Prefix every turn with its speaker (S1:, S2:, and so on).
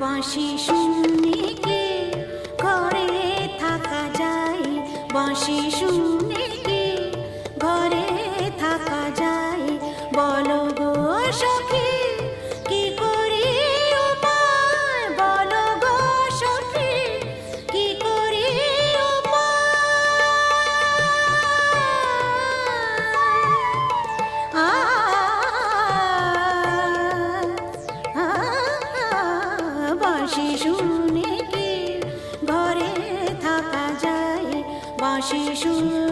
S1: বাঁশি শুনে কি ঘরে থাকা যায়, বাঁশি শুনে কি ঘরে থাকা যায়, বলো গো সখী কি করি উপায়, বলো গো সখী কি করি বাঁশি শুনে কি ঘরে থাকা যায়, বাঁশি শুনে